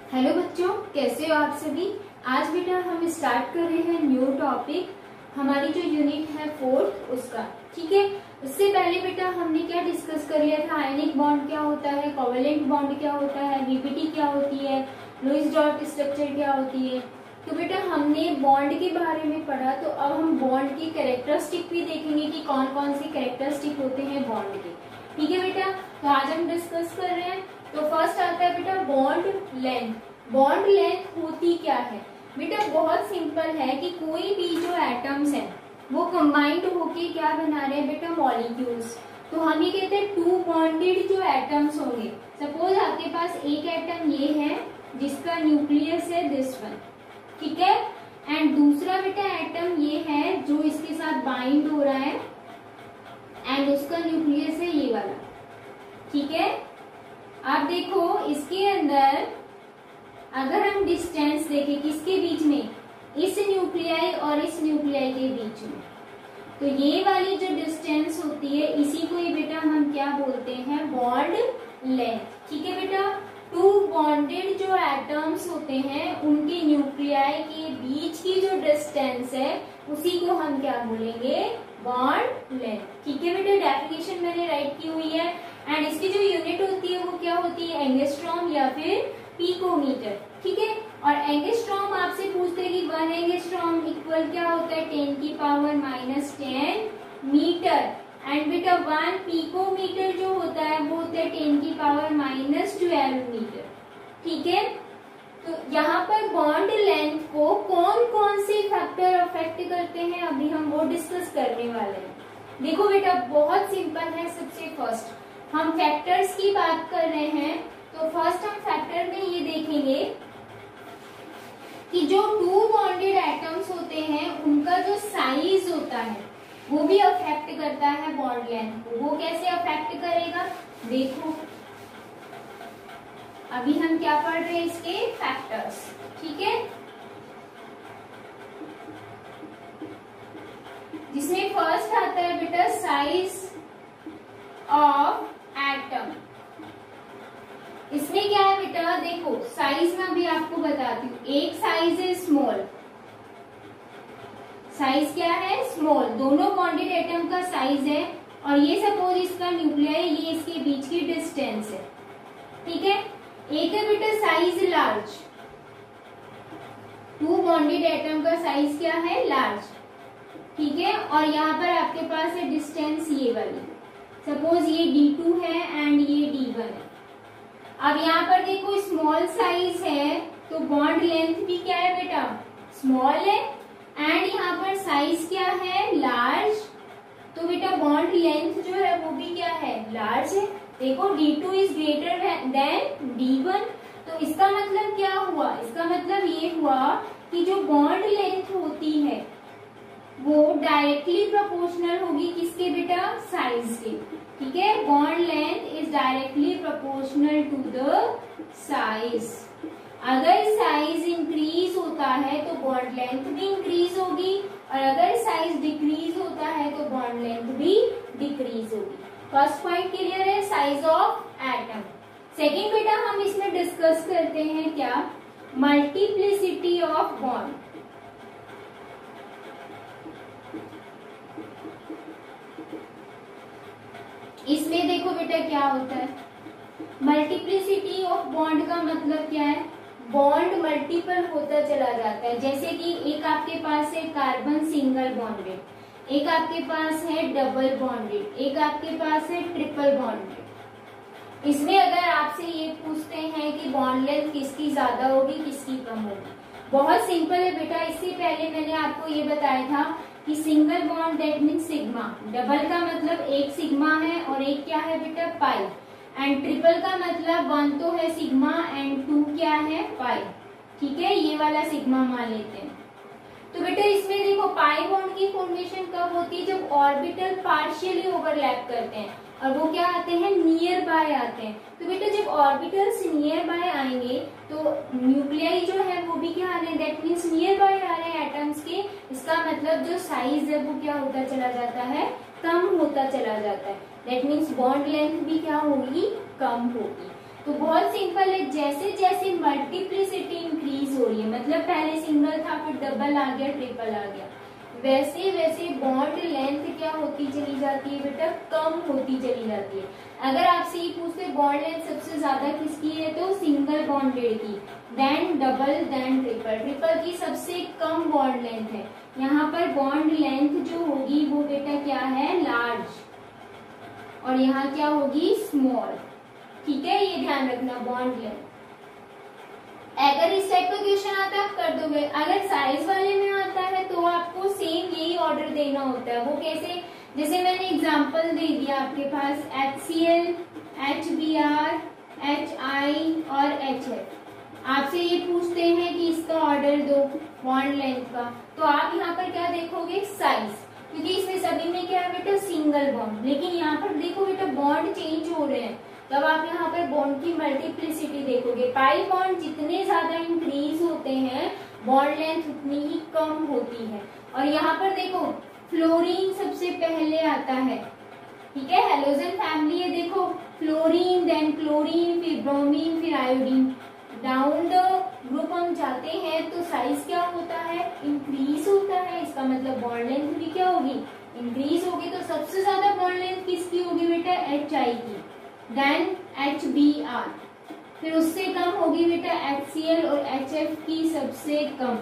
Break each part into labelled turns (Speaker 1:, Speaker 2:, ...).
Speaker 1: Hello बच्चों, कैसे हो आप सभी। आज बेटा हम स्टार्ट कर रहे हैं न्यू टॉपिक, हमारी जो यूनिट है 4 उसका। ठीक है, उससे पहले बेटा हमने क्या डिस्कस कर लिया था, आयनिक बॉन्ड क्या होता है, कोवेलेंट बॉन्ड क्या होता है, वीपीटी क्या होती है, लुईस डॉट स्ट्रक्चर क्या होती है। तो बेटा हमने बॉन्ड के बारे में पढ़ा, तो अब हम बॉन्ड की कैरेक्टरिस्टिक भी देखेंगे कि कौन कौन से कैरेक्टरिस्टिक होते हैं बॉन्ड के। ठीक है बेटा, तो आज हम डिस्कस कर रहे हैं। तो फर्स्ट आता है बेटा बॉन्ड लेंथ। बॉन्ड लेंथ होती क्या है बेटा, बहुत सिंपल है कि कोई भी जो एटम्स हैं वो कंबाइंड होके क्या बना रहे हैं बेटा, मॉलिक्यूल्स। तो हम ये कहते हैं टू बॉन्डेड जो एटम्स होंगे। सपोज आपके पास एक एटम ये है जिसका न्यूक्लियस है दिस वन, ठीक है, एंड दूसरा बेटा एटम ये है जो इसके साथ बाइंड हो रहा है एंड उसका न्यूक्लियस है ये वाला। ठीक है, आप देखो इसके अंदर अगर हम डिस्टेंस देखें किसके बीच में, इस न्यूक्लियाई और इस न्यूक्लियाई के बीच में, तो ये वाली जो डिस्टेंस होती है इसी को ही बेटा हम क्या बोलते हैं, बॉन्ड लेंथ। ठीक है बेटा, टू बॉन्डेड जो एटम्स होते हैं उनके न्यूक्लियाई के बीच की जो डिस्टेंस है उसी को हम क्या बोलेंगे, बॉन्ड लेंथ। ठीक है बेटा, डेफिनेशन मैंने राइट की हुई है एंड इसकी जो यूनिट होती है वो क्या होती है, एंगस्ट्रॉम या फिर पिकोमीटर। ठीक है, और एंगस्ट्रॉम आपसे पूछते हैं कि 1 एंगस्ट्रॉम इक्वल क्या होता है, 10 की पावर -10 मीटर। एंड बेटा 1 पिकोमीटर जो होता है वो होता है 10 की पावर -12 मीटर। ठीक है, तो यहाँ पर बॉन्ड लेंथ को कौन कौन से फैक्टर अफेक्ट करते हैं अभी हम वो डिस्कस करने वाले हैं। देखो बेटा बहुत सिंपल है। सबसे फर्स्ट हम फैक्टर्स की बात कर रहे हैं, तो फर्स्ट हम फैक्टर में ये देखेंगे कि जो टू बॉन्डेड एटम्स होते हैं उनका जो साइज होता है वो भी अफेक्ट करता है बॉन्ड लेंथ को। वो कैसे अफेक्ट करेगा, देखो अभी हम क्या पढ़ रहे हैं, इसके फैक्टर्स। ठीक है, जिसमें फर्स्ट आता है बेटा साइज ऑफ एटम। इसमें क्या है बेटा, देखो साइज में अभी आपको बताती हूँ। एक साइज है स्मॉल, साइज क्या है स्मॉल, दोनों बॉन्डेड एटम का साइज है, और ये सपोज इसका न्यूक्लियाई, ये इसके बीच की डिस्टेंस है। ठीक है, एक है बेटा size large, two bonded atom का साइज क्या है, लार्ज। ठीक है, और यहाँ पर आपके पास है डिस्टेंस ये वाली, सपोज ये D2 है एंड ये D1 है। अब यहाँ पर देखो स्मॉल साइज है तो बॉन्ड लेंथ भी क्या है बेटा, स्मॉल है, एंड यहाँ पर साइज क्या है, लार्ज, तो बेटा बॉन्ड लेंथ जो है वो भी क्या है, लार्ज है। देखो D2 is greater than D1, तो इसका मतलब क्या हुआ, इसका मतलब ये हुआ कि जो बॉन्ड लेंथ होती है वो डायरेक्टली प्रोपोर्शनल होगी किसके बेटा, साइज के। ठीक है, bond length is directly proportional to the size. अगर साइज इंक्रीज होता है तो बॉन्ड लेंथ भी इंक्रीज होगी, और अगर साइज डिक्रीज होता है तो बॉन्ड लेंथ भी डिक्रीज होगी। फर्स्ट पॉइंट क्लियर है, साइज ऑफ एटम। सेकेंड बेटा हम इसमें डिस्कस करते हैं क्या, मल्टीप्लिसिटी ऑफ बॉन्ड। इसमें देखो बेटा क्या होता है, मल्टीप्लिसिटी ऑफ बॉन्ड का मतलब क्या है, बॉन्ड मल्टीपल होता चला जाता है। जैसे कि एक आपके पास है कार्बन सिंगल बॉन्डेड, एक आपके पास है डबल बॉन्डेड, एक आपके पास है ट्रिपल बॉन्डेड। इसमें अगर आपसे ये पूछते हैं कि बॉन्ड लेंथ किसकी ज्यादा होगी किसकी कम होगी, बहुत सिंपल है बेटा। इससे पहले मैंने आपको ये बताया था कि single bond that mean sigma, double का मतलब एक सिग्मा है और एक क्या है बेटा, पाई, एंड ट्रिपल का मतलब 1 तो है सिग्मा एंड 2 क्या है, पाई। ठीक है, ये वाला सिग्मा मान लेते हैं। तो बेटा इसमें देखो पाई बॉन्ड की फॉर्मेशन कब होती है, जब ऑर्बिटल पार्शियली ओवरलैप करते हैं, और वो क्या आते हैं, नियर बाय आते हैं। तो बेटा जब ऑर्बिटल्स नियर बाय आएंगे तो न्यूक्लियाई जो है वो भी क्या आ रहे हैं, दैट मीन्स नियर बाय आ रहे हैं एटम्स के। इसका मतलब जो साइज है वो क्या होता चला जाता है, कम होता चला जाता है। दैट मीन्स बॉन्ड लेंथ भी क्या होगी, कम होगी। तो बहुत सिंपल है, जैसे जैसे मल्टीप्लिसिटी इंक्रीज हो रही है, मतलब पहले सिंगल था फिर डबल आ गया ट्रिपल आ गया, वैसे वैसे बॉन्ड लेंथ क्या होती चली जाती है बेटा, कम होती चली जाती है। अगर आपसे ये पूछते बॉन्ड लेंथ सबसे ज्यादा किसकी है, तो सिंगल बॉन्डेड की, then double, then triple. Triple की सबसे कम बॉन्ड लेंथ है। यहाँ पर बॉन्ड लेंथ जो होगी वो बेटा क्या है, लार्ज, और यहाँ क्या होगी, स्मॉल। ठीक है, ये ध्यान रखना बॉन्ड लेंथ। अगर इस टाइप का क्वेश्चन आता है आप कर दोगे। अगर साइज वाले में आता है तो आपको सेम यही ऑर्डर देना होता है। वो कैसे, जैसे मैंने एग्जांपल दे दिया आपके पास, HCl, HBr, HI और HF। आपसे ये पूछते हैं कि इसका ऑर्डर दो बॉन्ड लेंथ का, तो आप यहाँ पर क्या देखोगे, साइज, क्योंकि इसमें सभी में क्या है बेटा, सिंगल बॉन्ड। लेकिन यहाँ पर देखो बेटा बॉन्ड चेंज हो रहे हैं, तब आप यहाँ पर बॉन्ड की मल्टीप्लिसिटी देखोगे। पाई बॉन्ड जितने ज्यादा इंक्रीज होते हैं बॉन्ड लेंथ उतनी ही कम होती है। और यहाँ पर देखो फ्लोरीन सबसे पहले आता है, ठीक है, हेलोजन फैमिली है, देखो फ्लोरीन, देन क्लोरीन, फिर ब्रोमीन, फिर आयोडीन। डाउन द ग्रुप हम जाते हैं तो साइज क्या होता है, इंक्रीज होता है। इसका मतलब बॉन्ड लेंथ भी क्या होगी, इंक्रीज होगी। तो सबसे ज्यादा बॉन्ड लेंथ किसकी होगी बेटा, HI की, देन HBr, फिर उससे कम होगी बेटा HCl और HF की सबसे कम।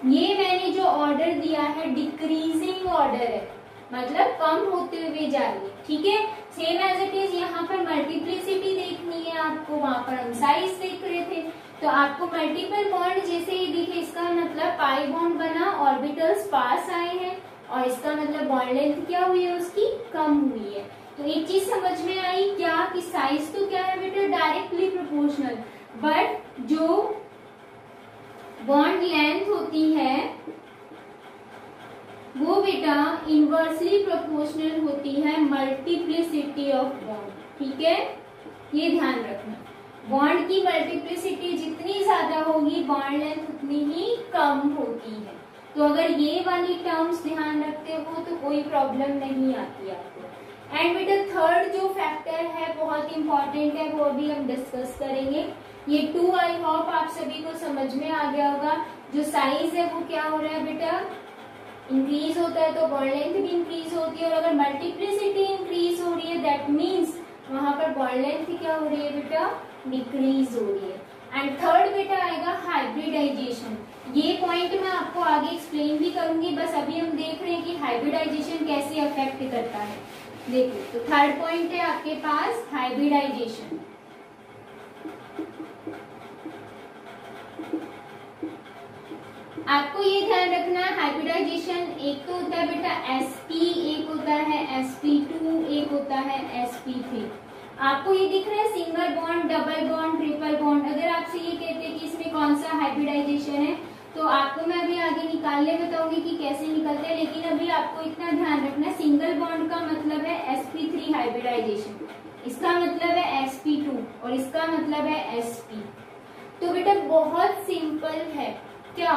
Speaker 1: ये मैंने जो ऑर्डर दिया है डिक्रीजिंग ऑर्डर है, मतलब कम होते हुए जा रही है। ठीक है, सेम एज इट इज यहाँ पर मल्टीप्लिसिटी देखनी है आपको, वहां पर हम साइज देख रहे थे। तो आपको मल्टीपल बॉन्ड जैसे ही दिखे, इसका मतलब पाई बॉन्ड बना, ऑर्बिटल्स पास आए हैं, और इसका मतलब बॉन्ड लेंथ क्या हुई है, उसकी कम हुई है। तो एक चीज समझ में आई क्या, कि साइज तो क्या है बेटा, डायरेक्टली प्रोपोर्शनल, बट जो बॉन्ड लेंथ होती है वो बेटा इनवर्सली प्रोपोर्शनल होती है मल्टीप्लिसिटी ऑफ बॉन्ड। ठीक है, ये ध्यान रखना, बॉन्ड की मल्टीप्लिसिटी जितनी ज्यादा होगी बॉन्ड लेंथ उतनी ही कम होती है। तो अगर ये वाली टर्म्स ध्यान रखते हो तो कोई प्रॉब्लम नहीं आती आपको। एंड बेटा थर्ड जो फैक्टर है बहुत इंपॉर्टेंट है, वो अभी हम डिस्कस करेंगे। ये 2 आई होप आप सभी को समझ में आ गया होगा। जो साइज है वो क्या हो रहा है बेटा, इंक्रीज होता है, तो बॉन्ड लेंथ भी इंक्रीज होती है। और अगर मल्टीप्लिसिटी इंक्रीज हो रही है दैट मीन्स वहां पर बॉन्ड लेंथ क्या हो रही है बेटा, डिक्रीज हो रही है। एंड थर्ड बेटा आएगा हाइब्रिडाइजेशन। ये पॉइंट मैं आपको आगे एक्सप्लेन भी करूंगी, बस अभी हम देख रहे हैं कि हाइब्रिडाइजेशन कैसे अफेक्ट करता है। देखो, तो थर्ड पॉइंट है आपके पास हाइब्रिडाइजेशन। आपको ये ध्यान रखना है हाइब्रिडाइजेशन एक तो होता है बेटा sp, एक होता है sp2, एक होता है sp3। आपको ये दिख रहा है single bond, double bond, triple bond. अगर आपसे ये कहते हैं कि इसमें कौन सा हाइब्रिडाइजेशन है तो आपको मैं अभी आगे निकालने बताऊंगी कि कैसे निकलते हैं। लेकिन अभी आपको इतना ध्यान रखना, सिंगल बॉन्ड का मतलब है sp3 हाइब्रिडाइजेशन, इसका मतलब है sp2 और इसका मतलब है sp। तो बेटा बहुत सिंपल है क्या,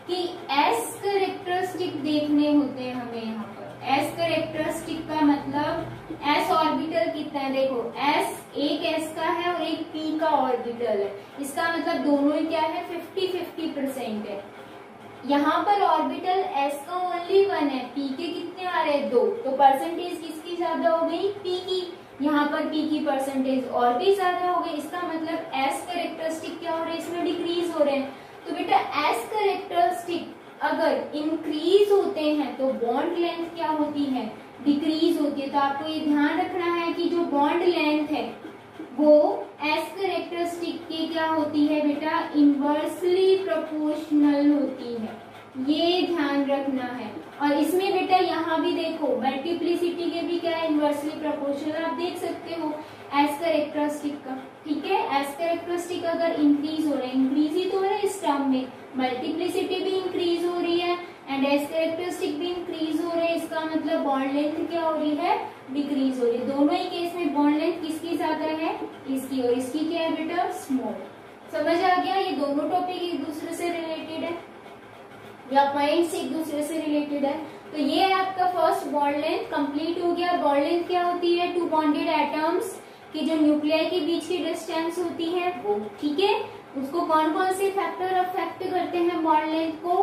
Speaker 1: कि S कैरेक्टरिस्टिक देखने होते हैं हमें यहाँ पर। S कैरेक्टरिस्टिक का मतलब S ऑर्बिटल कितना है, देखो S एक S का है और एक P का ऑर्बिटल है, इसका मतलब दोनों ही क्या है 50-50% है। यहाँ पर ऑर्बिटल S का ओनली 1 है, P के कितने आ रहे हैं 2, तो परसेंटेज किसकी ज्यादा हो गई, P की। यहाँ पर P की परसेंटेज और भी ज्यादा हो गई, इसका मतलब S कैरेक्टरिस्टिक क्या हो रहे हैं, इसमें डिक्रीज हो रहे हैं। तो बेटा S कैरेक्टरिस्टिक अगर इंक्रीज होते हैं तो बॉन्ड लेंथ क्या होती है, डिक्रीज होती है। तो आपको ये ध्यान रखना है कि जो बॉन्ड लेंथ है वो S कैरेक्टरिस्टिक की क्या होती है बेटा, इनवर्सली प्रोपोर्शनल होती है, ये ध्यान रखना है। और इसमें बेटा यहाँ भी देखो मल्टीप्लिसिटी के भी क्या है, इनवर्सली प्रोपोर्शनल आप देख सकते हो S कैरेक्टरिस्टिक का। ठीक है, S कैरेक्टरिस्टिक अगर इंक्रीज हो रहा है, इंक्रीज ही तो है इस टर्म में, मल्टीप्लिसिटी भी इंक्रीज हो रही है एंड S कैरेक्टरिस्टिक भी इंक्रीज हो रहे हैं, इसका मतलब बॉन्ड लेंथ क्या हो रही है, डिक्रीज हो रही है। दोनों ही केस में बॉन्ड लेंथ किसकी ज्यादा है, इसकी, और इसकी क्या है बेटा, स्मॉल। समझ आ गया, ये दोनों टॉपिक एक दूसरे से रिलेटेड है या पॉइंट्स एक दूसरे से रिलेटेड है। तो ये है आपका फर्स्ट बॉन्ड लेंथ कंप्लीट हो गया। बॉन्ड लेंथ क्या होती है, 2 बॉन्डेड एटम्स कि जो न्यूक्लियाई के बीच की डिस्टेंस होती है वो, ठीक है। उसको कौन कौन से फैक्टर अफेक्ट करते हैं बॉन्ड लेंथ को?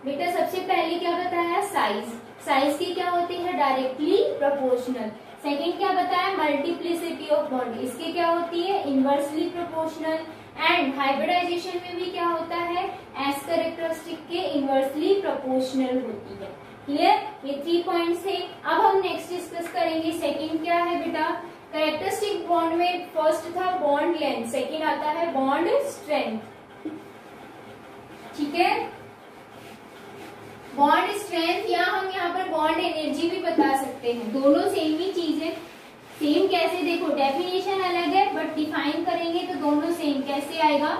Speaker 1: बेटा सबसे पहले क्या बताया? साइज। साइज की क्या होती है? Directly proportional. सेकेंड क्या बताया? मल्टीप्लिसिटी ऑफ बॉन्ड, इसके क्या होती है? Inversely proportional. एंड हाइब्रिडाइजेशन में भी क्या होता है? एस कैरेक्टरिस्टिक के इनवर्सली प्रोपोर्शनल होती है। क्लियर? ये 3 पॉइंट्स है। अब हम नेक्स्ट डिस्कस करेंगे। सेकेंड क्या है बेटा? कैरेक्टरिस्टिक बॉन्ड में फर्स्ट था बॉन्ड लेंथ, सेकेंड आता है बॉन्ड स्ट्रेंथ, ठीक है। बॉन्ड स्ट्रेंथ या हम यहाँ पर बॉन्ड एनर्जी भी बता सकते हैं, दोनों सेम ही चीज है। सेम कैसे? देखो डेफिनेशन अलग है बट डिफाइन करेंगे तो दोनों सेम कैसे आएगा?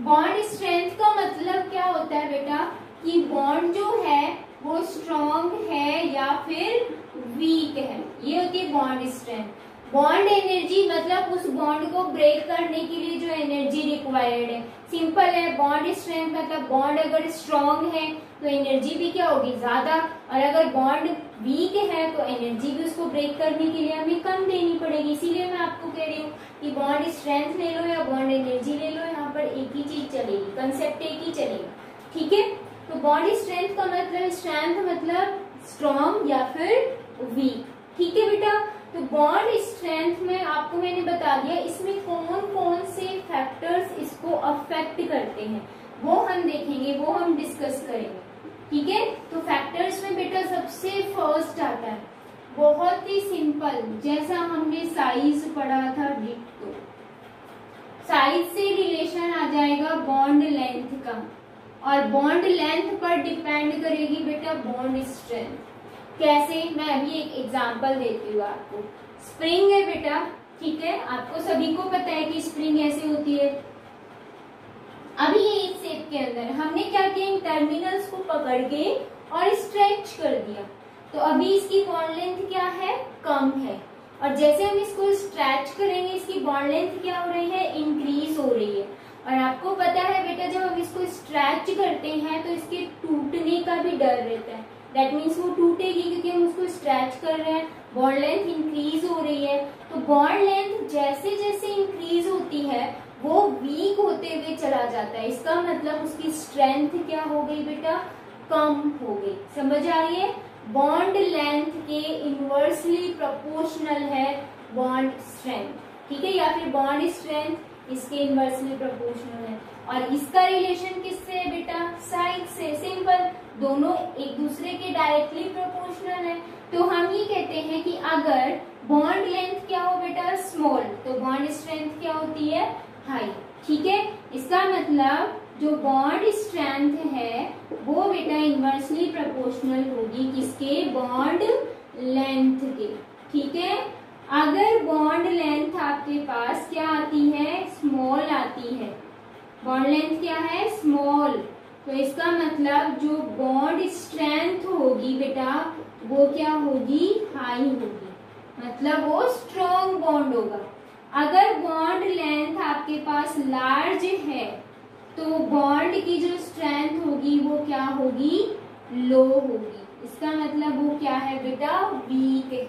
Speaker 1: बॉन्ड स्ट्रेंथ का मतलब क्या होता है बेटा कि बॉन्ड जो है वो स्ट्रॉन्ग है या फिर वीक है, ये होती है बॉन्ड स्ट्रेंथ। बॉन्ड एनर्जी मतलब उस बॉन्ड को ब्रेक करने के लिए जो एनर्जी रिक्वायर्ड है। सिंपल है, बॉन्ड स्ट्रेंथ मतलब बॉन्ड अगर स्ट्रॉन्ग है तो एनर्जी भी क्या होगी? ज्यादा, और अगर बॉन्ड वीक है तो एनर्जी भी उसको ब्रेक करने के लिए हमें कम देनी पड़ेगी। इसीलिए मैं आपको कह रही हूँ कि बॉन्ड स्ट्रेंथ ले लो या बॉन्ड एनर्जी ले लो, यहाँ पर एक ही चीज चलेगी, कंसेप्ट एक ही चलेगा, ठीक है। तो बॉन्ड स्ट्रेंथ का मतलब, स्ट्रेंथ मतलब स्ट्रॉन्ग या फिर वीक, ठीक है बेटा। तो बॉन्ड स्ट्रेंथ में आपको मैंने बता दिया इसमें कौन कौन से फैक्टर्स इसको अफेक्ट करते हैं, वो हम देखेंगे, वो हम डिस्कस करेंगे, ठीक है। तो फैक्टर्स में बेटा सबसे फर्स्ट आता है, बहुत ही सिंपल, जैसा हमने साइज पढ़ा था डिट्टो। साइज से रिलेशन आ जाएगा बॉन्ड लेंथ का, और बॉन्ड लेंथ पर डिपेंड करेगी बेटा बॉन्ड स्ट्रेंथ। कैसे? मैं अभी एक एग्जांपल देती हूँ आपको। स्प्रिंग है बेटा, ठीक है, आपको सभी को पता है कि स्प्रिंग ऐसे होती है। अभी ये इस शेप के अंदर हमने क्या किया? इन टर्मिनल्स को पकड़ के और स्ट्रेच कर दिया, तो अभी इसकी बॉन्ड लेंथ क्या है? कम है। और जैसे हम इसको स्ट्रेच करेंगे इसकी बॉन्ड लेंथ क्या हो रही है? इंक्रीज हो रही है। और आपको पता है बेटा जब हम इसको स्ट्रेच करते हैं तो इसके टूटने का भी डर रहता है। दैट मीन्स वो टूटेगी क्योंकि हम उसको स्ट्रेच कर रहे हैं, बॉन्ड लेंथ इंक्रीज हो रही है। तो बॉन्ड लेंथ जैसे जैसे इंक्रीज होती है वो वीक होते हुए चला जाता है। इसका मतलब उसकी स्ट्रेंथ क्या हो गई बेटा? कम हो गई। समझ आ रही है? बॉन्ड लेंथ के इनवर्सली प्रोपोर्शनल है बॉन्ड स्ट्रेंथ, ठीक है, या फिर बॉन्ड स्ट्रेंथ इसके इनवर्सली प्रोपोर्शनल है। और इसका रिलेशन किससे है बेटा? साइज से। सिंपल, दोनों एक दूसरे के डायरेक्टली प्रोपोर्शनल है। तो हम ये कहते हैं कि अगर बॉन्ड लेंथ क्या हो बेटा? स्मॉल, तो बॉन्ड स्ट्रेंथ क्या होती है? हाई, ठीक है। इसका मतलब जो बॉन्ड स्ट्रेंथ है वो बेटा इनवर्सली प्रोपोर्शनल होगी किसके? बॉन्ड लेंथ के, ठीक है। अगर बॉन्ड लेंथ आपके पास क्या आती है? स्मॉल आती है, बॉन्ड लेंथ क्या है? स्मॉल, तो इसका मतलब जो बॉन्ड स्ट्रेंथ होगी बेटा वो क्या होगी? हाई होगी, मतलब वो स्ट्रॉन्ग बॉन्ड होगा। अगर बॉन्ड लेंथ आपके पास लार्ज है तो बॉन्ड की जो स्ट्रेंथ होगी वो क्या होगी? लो होगी। इसका मतलब वो क्या है बेटा? वीक है,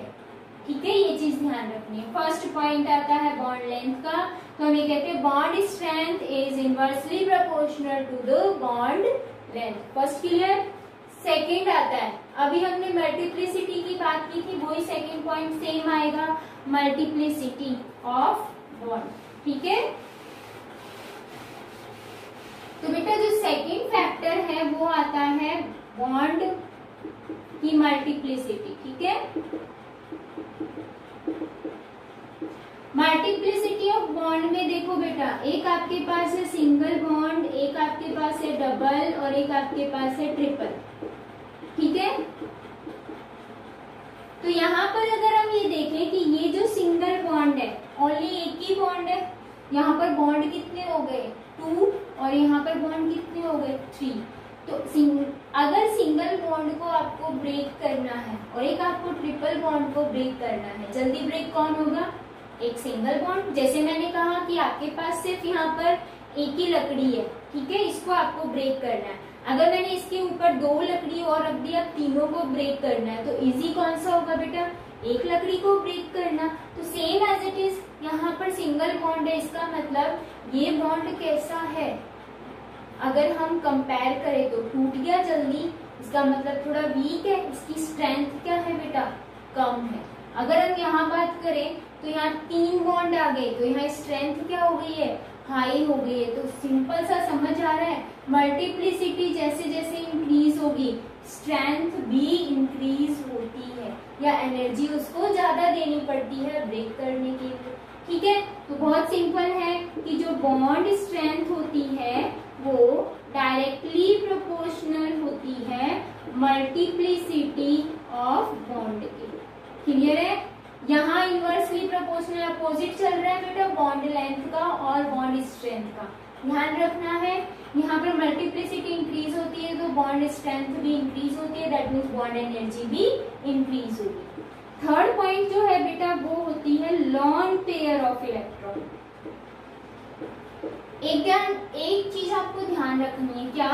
Speaker 1: ठीक है। ये चीज ध्यान रखनी है। फर्स्ट पॉइंट आता है बॉन्ड लेंथ का, तो हम ये कहते हैं bond strength is inversely proportional to the bond length. First clear? Second आता है, अभी हमने मल्टीप्लिसिटी की बात की थी, वही सेकेंड पॉइंट सेम आएगा, मल्टीप्लिसिटी ऑफ बॉन्ड, ठीक है। तो बेटा जो सेकेंड फैक्टर है वो आता है बॉन्ड की मल्टीप्लिसिटी, ठीक है। मल्टीप्लिसिटी ऑफ बॉन्ड में देखो बेटा, एक आपके पास है सिंगल बॉन्ड, एक आपके पास है डबल और एक आपके पास है ट्रिपल, ठीक है। तो यहाँ पर अगर हम ये देखें कि ये जो सिंगल बॉन्ड है ओनली एक ही बॉन्ड है, यहाँ पर बॉन्ड कितने हो गए? 2, और यहाँ पर बॉन्ड कितने हो गए? 3। तो अगर सिंगल बॉन्ड को आपको ब्रेक करना है और एक आपको ट्रिपल बॉन्ड को ब्रेक करना है, जल्दी ब्रेक कौन होगा? एक सिंगल बॉन्ड। जैसे मैंने कहा कि आपके पास सिर्फ यहाँ पर एक ही लकड़ी है, ठीक है, इसको आपको ब्रेक करना है। अगर मैंने इसके ऊपर 2 लकड़ी और रख दी, अब तीनों को ब्रेक करना है, तो इजी कौन सा होगा बेटा? एक लकड़ी को ब्रेक करना। तो सेम एज इट इज यहाँ पर सिंगल बॉन्ड है, इसका मतलब ये बॉन्ड कैसा है, अगर हम कंपेयर करें तो टूट गया जल्दी, इसका मतलब थोड़ा वीक है, इसकी स्ट्रेंथ क्या है बेटा, कम है। अगर हम यहाँ बात करें तो यहाँ 3 बॉन्ड आ गए, तो यहाँ स्ट्रेंथ क्या हो गई है, हाई हो गई है। तो सिंपल सा समझ आ रहा है, मल्टीप्लिसिटी जैसे जैसे इंक्रीज होगी स्ट्रेंथ भी इंक्रीज होती है, या एनर्जी उसको ज्यादा देनी पड़ती है ब्रेक करने के लिए। ठीक है, तो बहुत सिंपल है कि जो बॉन्ड स्ट्रेंथ होती है वो डायरेक्टली प्रोपोर्शनल होती है मल्टीप्लिसिटी ऑफ बॉन्ड के। क्लियर है? यहाँ इनवर्सली प्रोपोर्शनल अपोजिट चल रहा है बेटा बॉन्ड लेंथ का और बॉन्ड स्ट्रेंथ का, ध्यान रखना है। यहाँ पर मल्टीप्लिसिटी इंक्रीज होती है तो बॉन्ड स्ट्रेंथ भी इंक्रीज होती है, दैट मीन्स बॉन्ड एनर्जी भी इंक्रीज होगी। थर्ड पॉइंट जो है बेटा वो होती है लॉन पेयर ऑफ इलेक्ट्रॉन। एक चीज आपको ध्यान रखनी है, क्या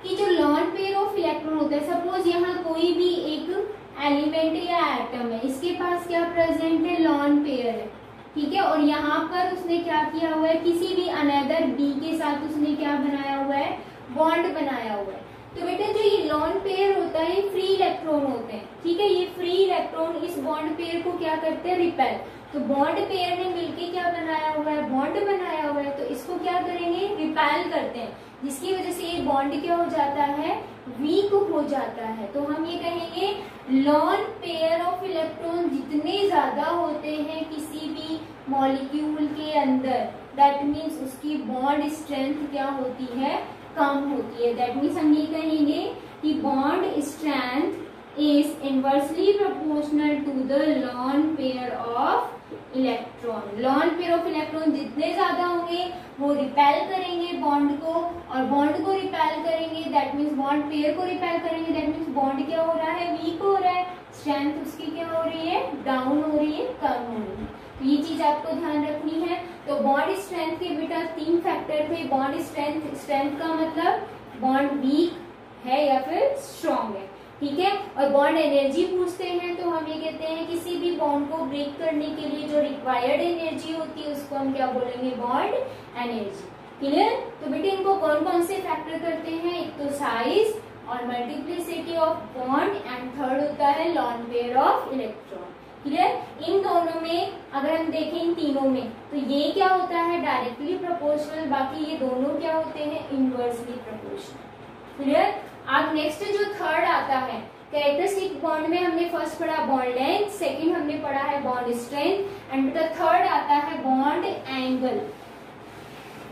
Speaker 1: कि जो लॉन पेयर ऑफ इलेक्ट्रॉन होता है, सपोज यहाँ कोई भी एक एलिमेंट या एटम है, इसके पास क्या प्रेजेंट है, लॉन पेयर है, ठीक है, और यहाँ पर उसने क्या किया हुआ है, किसी भी अनदर बी के साथ उसने क्या बनाया हुआ है, बॉन्ड बनाया हुआ है। तो बेटा जो ये लॉन पेयर होता है ये फ्री इलेक्ट्रॉन होते हैं, ठीक है, ये फ्री इलेक्ट्रॉन इस बॉन्ड पेयर को क्या करते हैं, रिपेल। तो बॉन्ड पेयर ने मिलके क्या बनाया हुआ है, बॉन्ड बनाया हुआ है, तो इसको क्या करेंगे, रिपेल करते हैं, जिसकी वजह से ये बॉन्ड क्या हो जाता है, वीक हो जाता है। तो हम ये कहेंगे लॉन पेयर ऑफ इलेक्ट्रॉन जितने ज्यादा होते हैं किसी भी मॉलिक्यूल के अंदर, दैट मीन्स उसकी बॉन्ड स्ट्रेंथ क्या होती है, कम होती है। दैट मीन्स हम ये कहेंगे कि bond strength is inversely proportional to the lone pair of electron. Lone pair of electron जितने ज्यादा होंगे वो रिपेल करेंगे बॉन्ड को, और बॉन्ड को रिपेल करेंगे दैट मीन्स बॉन्ड पेयर को रिपेल करेंगे, दैट मीन्स बॉन्ड क्या हो रहा है, वीक हो रहा है, स्ट्रेंथ उसकी क्या हो रही है, डाउन हो रही है, कम हो रही है। तो ये चीज आपको ध्यान रखनी है। तो बॉन्ड स्ट्रेंथ के बेटा 3 फैक्टर थे। बॉन्ड स्ट्रेंथ का मतलब बॉन्ड वीक है या फिर स्ट्रॉन्ग है, ठीक है, और बॉन्ड एनर्जी पूछते हैं तो हम ये कहते हैं किसी भी बॉन्ड को ब्रेक करने के लिए जो रिक्वायर्ड एनर्जी होती है उसको हम क्या बोलेंगे, बॉन्ड एनर्जी। क्लियर? तो बेटे इनको कौन कौन से फैक्टर करते हैं, एक तो साइज और multiplicity of bond, and third होता है lone pair of electron. Clear? इन दोनों में अगर हम देखें, इन तीनों में, तो ये क्या होता है, डायरेक्टली प्रोपोर्शनल, बाकी ये दोनों क्या होते हैं, इनवर्सली प्रोपोर्शनल। क्लियर? अब नेक्स्ट जो थर्ड आता है कैरेक्टरिस्टिक बॉन्ड में, हमने फर्स्ट पढ़ा बॉन्ड लेंथ, सेकंड हमने पढ़ा है bond strength, and the third आता है बॉन्ड एंगल।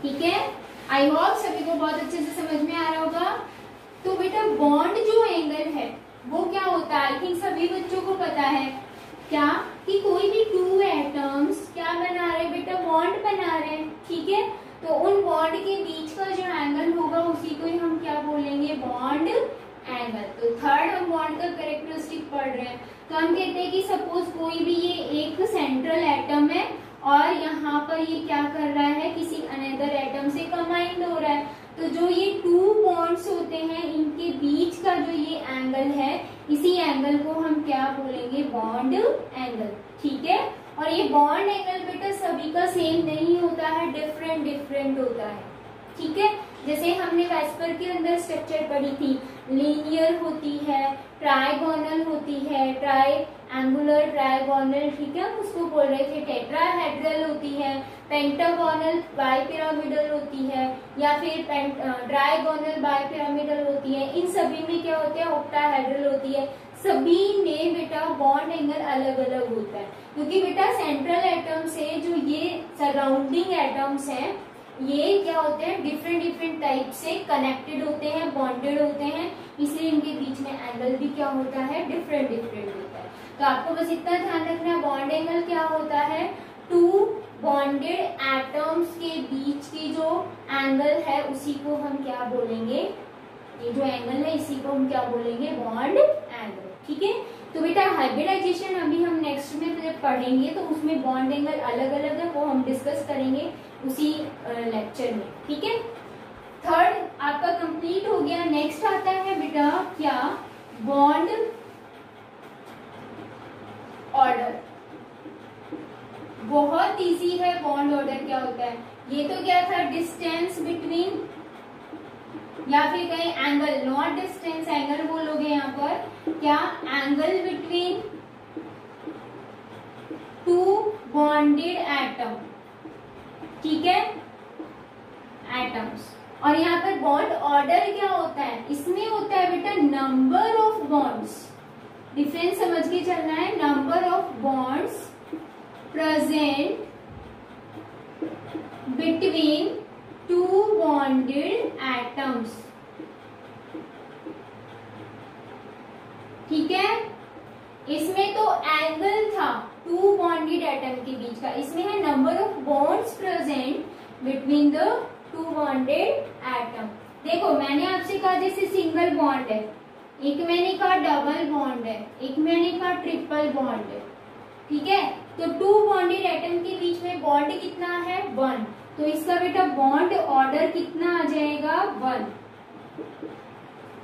Speaker 1: ठीक है, आई होप सभी को बहुत अच्छे से समझ में आ रहा होगा। तो बेटा बॉन्ड जो एंगल है वो क्या होता है, आई थिंक सभी बच्चों को पता है क्या, कि कोई भी 2 एटम्स क्या बना रहे हैं बेटा, बॉन्ड बना रहे हैं, ठीक है, तो उन बॉन्ड के बीच का जो एंगल होगा उसी को ही हम क्या बोलेंगे, बॉन्ड एंगल। तो थर्ड हम बॉन्ड का कैरेक्टरिस्टिक पढ़ रहे हैं, तो हम कहते हैं कि सपोज कोई भी ये एक सेंट्रल एटम है और यहाँ पर ये क्या कर रहा है, किसी अनदर एटम से कंबाइंड हो रहा है, तो जो ये 2 बॉन्ड्स होते हैं इनके बीच का जो ये एंगल है, इसी एंगल को हम क्या बोलेंगे, बॉन्ड एंगल। ठीक है, और ये बॉन्ड एंगल बेटा सभी का सेम नहीं होता है, डिफरेंट डिफरेंट होता है। ठीक है, जैसे हमने वेस्पर के अंदर स्ट्रक्चर पढ़ी थी, लीनियर होती है, ट्राइगोनल होती है, ट्राइएंगुलर, ट्राइगोनल, ठीक है, हम उसको बोल रहे थे, टेट्राहेड्रल होती है, पेंटागोनल, बाइपिरामिडल होती है, या फिर ट्राइगोनल बाइपिरामिडल होती है। इन सभी में क्या होते हैं, ऑक्टाहेड्रल होती है। सभी में बेटा बॉन्ड एंगल अलग अलग होता है, क्योंकि बेटा सेंट्रल एटम से जो ये सराउंडिंग एटम्स हैं ये क्या होते हैं, डिफरेंट डिफरेंट टाइप से कनेक्टेड होते हैं, बॉन्डेड होते हैं, इसलिए इनके बीच में एंगल भी क्या होता है, डिफरेंट डिफरेंट होता है। तो आपको बस इतना ध्यान रखना है, बॉन्ड एंगल क्या होता है, 2 बॉन्डेड एटम्स के बीच की जो एंगल है उसी को हम क्या बोलेंगे, ये जो एंगल है इसी को हम क्या बोलेंगे, बॉन्ड एंगल। ठीक है, तो बेटा हाइब्रिडाइजेशन अभी हम नेक्स्ट में पढ़ेंगे, तो उसमें बॉन्ड एंगल अलग अलग है, वो हम डिस्कस करेंगे उसी लेक्चर में। ठीक है, थर्ड आपका कंप्लीट हो गया। नेक्स्ट आता है बेटा क्या, बॉन्ड ऑर्डर। बहुत इजी है बॉन्ड ऑर्डर क्या होता है। ये तो क्या था, डिस्टेंस बिटवीन, या फिर कहीं एंगल, नॉट डिस्टेंस, एंगल बोलोगे यहाँ पर, क्या, angle between two bonded atom, ठीक है, एटम्स। और यहाँ पर बॉन्ड ऑर्डर क्या होता है, इसमें होता है बेटा नंबर ऑफ बॉन्ड्स, डिफरेंस समझ के चलना है, number of bonds present between two bonded atoms, ठीक है। इसमें तो एंगल था टू बॉन्डेड एटम के बीच का, इसमें है number of bonds present between the two bonded atom. देखो मैंने आपसे कहा जैसे सिंगल बॉन्ड है, एक मैंने कहा डबल बॉन्ड है, एक मैंने कहा ट्रिपल बॉन्ड है, ठीक है। तो टू बॉन्डेड एटम के बीच में बॉन्ड कितना है, 1, तो इसका बेटा बॉन्ड ऑर्डर कितना आ जाएगा, 1,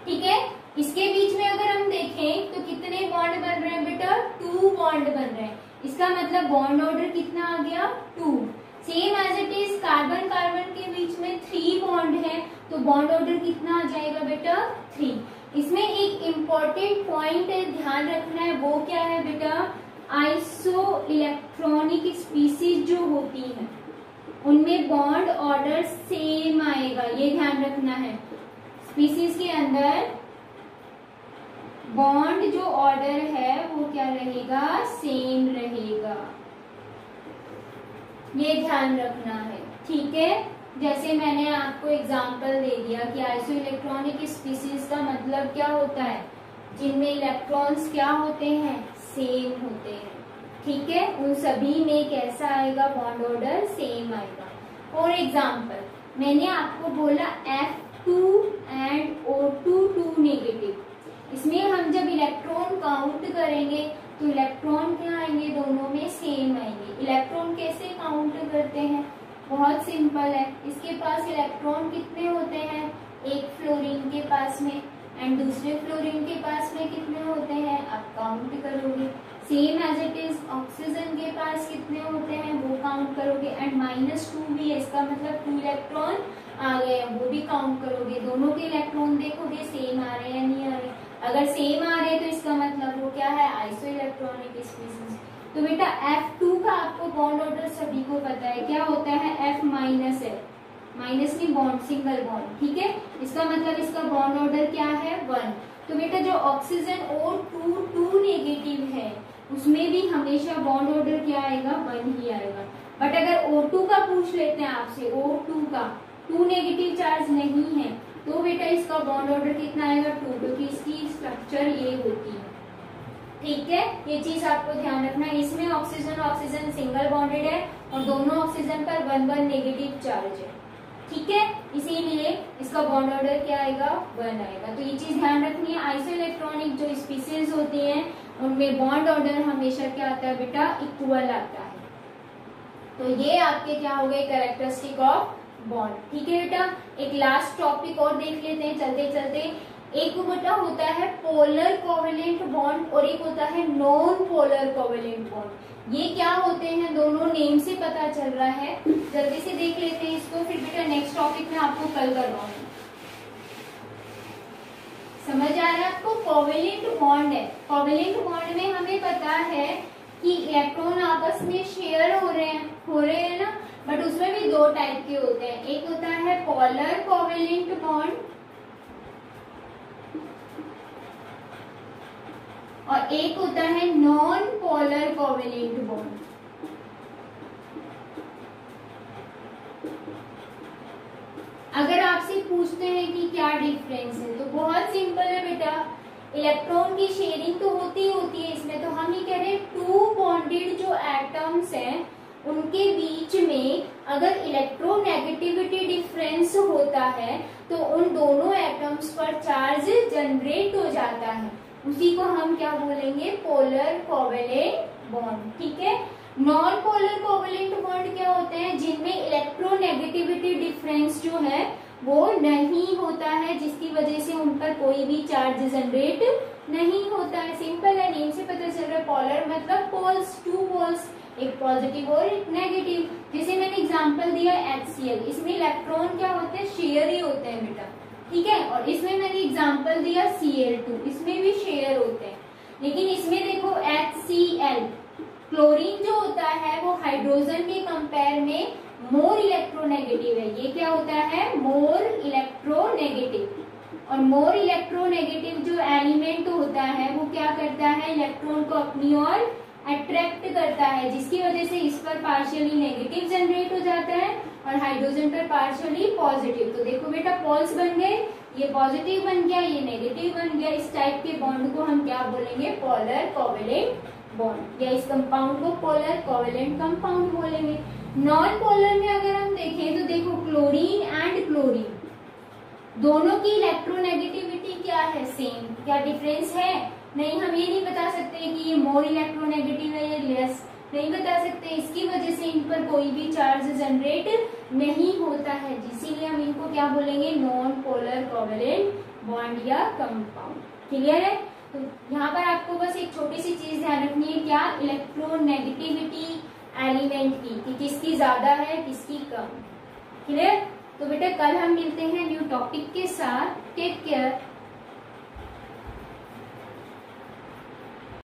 Speaker 1: ठीक है। इसके बीच में अगर हम देखें तो कितने बॉन्ड बन रहे हैं बेटा, 2 बॉन्ड बन रहे हैं, इसका मतलब बॉन्ड ऑर्डर कितना आ गया, 2। Same as it is carbon carbon के बीच में 3 बॉन्ड है, तो बॉन्ड ऑर्डर कितना आ जाएगा बेटा, 3। इसमें एक इम्पोर्टेंट पॉइंट ध्यान रखना है, वो क्या है बेटा, आइसो इलेक्ट्रॉनिक स्पीसीज जो होती है उनमें बॉन्ड ऑर्डर सेम आएगा, ये ध्यान रखना है। स्पीसीज के अंदर बॉन्ड जो ऑर्डर है वो क्या रहेगा, सेम रहेगा, ये ध्यान रखना है, ठीक है। जैसे मैंने आपको एग्जांपल दे दिया कि आइसो इलेक्ट्रॉनिक स्पीसीज का मतलब क्या होता है, जिनमें इलेक्ट्रॉन्स क्या होते हैं, सेम होते हैं, ठीक है। उन सभी में कैसा आएगा, बॉन्ड ऑर्डर सेम आएगा। फॉर एग्जाम्पल मैंने आपको बोला F2 एंड O2 2 नेगेटिव, इसमें हम जब इलेक्ट्रॉन काउंट करेंगे तो इलेक्ट्रॉन क्या आएंगे, दोनों में सेम आएंगे। इलेक्ट्रॉन कैसे काउंट करते हैं, बहुत सिंपल है, इसके पास इलेक्ट्रॉन कितने होते हैं, एक फ्लोरीन के पास में एंड दूसरे फ्लोरीन के पास में कितने होते हैं, आप काउंट करोगे। Same as it is oxygen के पास कितने होते हैं वो काउंट करोगे, एंड -2 भी है, इसका मतलब 2 इलेक्ट्रॉन आ गए, वो भी काउंट करोगे। दोनों के इलेक्ट्रॉन देखोगे सेम आ रहे हैं या नहीं आ रहे, अगर सेम आ रहे तो इसका मतलब वो क्या है, आइसो इलेक्ट्रॉनिक स्पीसीज। तो बेटा F2 का आपको बॉन्ड ऑर्डर सभी को पता है, क्या होता है, F- है, माइनस नहीं बॉन्ड, सिंगल बॉन्ड, ठीक है। इसका मतलब इसका बॉन्ड ऑर्डर क्या है, 1। तो बेटा जो ऑक्सीजन O2 2 नेगेटिव है उसमें भी हमेशा बॉन्ड ऑर्डर क्या आएगा, 1 ही आएगा। बट अगर O2 का पूछ लेते हैं आपसे, O2 का 2 नेगेटिव चार्ज नहीं है, तो बेटा इसका बॉन्ड ऑर्डर कितना आएगा, 2, क्योंकि इसकी स्ट्रक्चर ये होती है, ठीक है। ये चीज आपको ध्यान रखना है। इसमें ऑक्सीजन ऑक्सीजन सिंगल बॉन्डेड है और दोनों ऑक्सीजन पर 1 नेगेटिव चार्ज है, ठीक है, इसीलिए इसका बॉन्ड ऑर्डर क्या आएगा, 1 आएगा। तो ये चीज ध्यान रखनी है, आइसो इलेक्ट्रॉनिक जो स्पीसीज होती हैं उनमें बॉन्ड ऑर्डर हमेशा क्या आता है बेटा, इक्वल आता है। तो ये आपके क्या हो गए, कैरेक्टरिस्टिक ऑफ बॉन्ड, ठीक है बेटा। एक लास्ट टॉपिक और देख लेते हैं चलते चलते। एक बेटा होता है पोलर कोवेलेंट बॉन्ड और एक होता है नॉन पोलर कोवेलेंट बॉन्ड। ये क्या होते हैं, दोनों नेम से पता चल रहा है, जल्दी से देख लेते हैं इसको, फिर बेटा नेक्स्ट टॉपिक में आपको कल करवाऊंगी। समझ आ रहा है आपको, कोवेलेंट बॉन्ड है, कोवेलेंट बॉन्ड में हमें पता है कि इलेक्ट्रॉन आपस में शेयर हो रहे हैं ना, बट उसमें भी 2 टाइप के होते हैं, एक होता है पोलर कोवेलेंट बॉन्ड और एक होता है नॉन पोलर कोवेलेंट बॉन्ड। अगर आपसे पूछते हैं कि क्या डिफरेंस है, तो बहुत सिंपल है बेटा, इलेक्ट्रॉन की शेयरिंग तो होती है इसमें, तो हम ये कह रहे हैं 2 बॉन्डेड जो एटम्स हैं उनके बीच में अगर इलेक्ट्रोनेगेटिविटी डिफरेंस होता है तो उन दोनों एटम्स पर चार्ज जनरेट हो जाता है, उसी को हम क्या बोलेंगे, पोलर कोवेलेंट बॉन्ड, ठीक है। नॉन पोलर कोवेलेंट बॉन्ड क्या होते हैं, जिनमें इलेक्ट्रोनेगेटिविटी डिफरेंस जो है वो नहीं होता है, जिसकी वजह से उन पर कोई भी चार्ज जनरेट नहीं होता है। सिंपल है, नेम से पता चल रहा है, पोलर मतलब पोल्स, 2 पोल्स, एक पॉजिटिव और एक नेगेटिव। जैसे मैंने एग्जांपल दिया HCl, इसमें इलेक्ट्रॉन क्या होते हैं, शेयर ही होते हैं बेटा, ठीक है। और इसमें मैंने एग्जांपल दिया Cl2, इसमें भी शेयर होते हैं। लेकिन इसमें देखो HCl, क्लोरीन जो होता है वो हाइड्रोजन के कंपेयर में मोर इलेक्ट्रोनेगेटिव है। ये क्या होता है, मोर इलेक्ट्रोनेगेटिव। और मोर इलेक्ट्रोनेगेटिव जो एलिमेंट होता है वो क्या करता है, इलेक्ट्रॉन को अपनी ओर अट्रैक्ट करता है, जिसकी वजह से इस पर पार्शियली नेगेटिव जनरेट हो जाता है और हाइड्रोजन पर पार्शियली पॉजिटिव। तो देखो बेटा पोल्स बन गए, ये पॉजिटिव बन गया, ये नेगेटिव बन गया। इस टाइप के बॉन्ड को हम क्या बोलेंगे, पोलर कोवेलेंट बॉन्ड, या इस कंपाउंड को पोलर कोवेलेंट कंपाउंड बोलेंगे। नॉन पोलर में अगर हम देखें तो देखो क्लोरीन एंड क्लोरीन दोनों की इलेक्ट्रोनेगेटिविटी क्या है, सेम। क्या डिफरेंस है, नहीं। हम ये नहीं बता सकते कि ये मोर इलेक्ट्रोनेगेटिव है या लेस, नहीं बता सकते। इसकी वजह से इन पर कोई भी चार्ज जनरेट नहीं होता है, इसीलिए हम इनको क्या बोलेंगे, नॉन पोलर कोवेलेंट बॉन्ड या कंपाउंड। क्लियर है। तो यहाँ पर आपको बस एक छोटी सी चीज ध्यान रखनी है, क्या, इलेक्ट्रोनेगेटिविटी एलिमेंट की, कि किसकी ज्यादा है किसकी कम। क्लियर। तो बेटा कल हम मिलते हैं न्यू टॉपिक के साथ। Take care.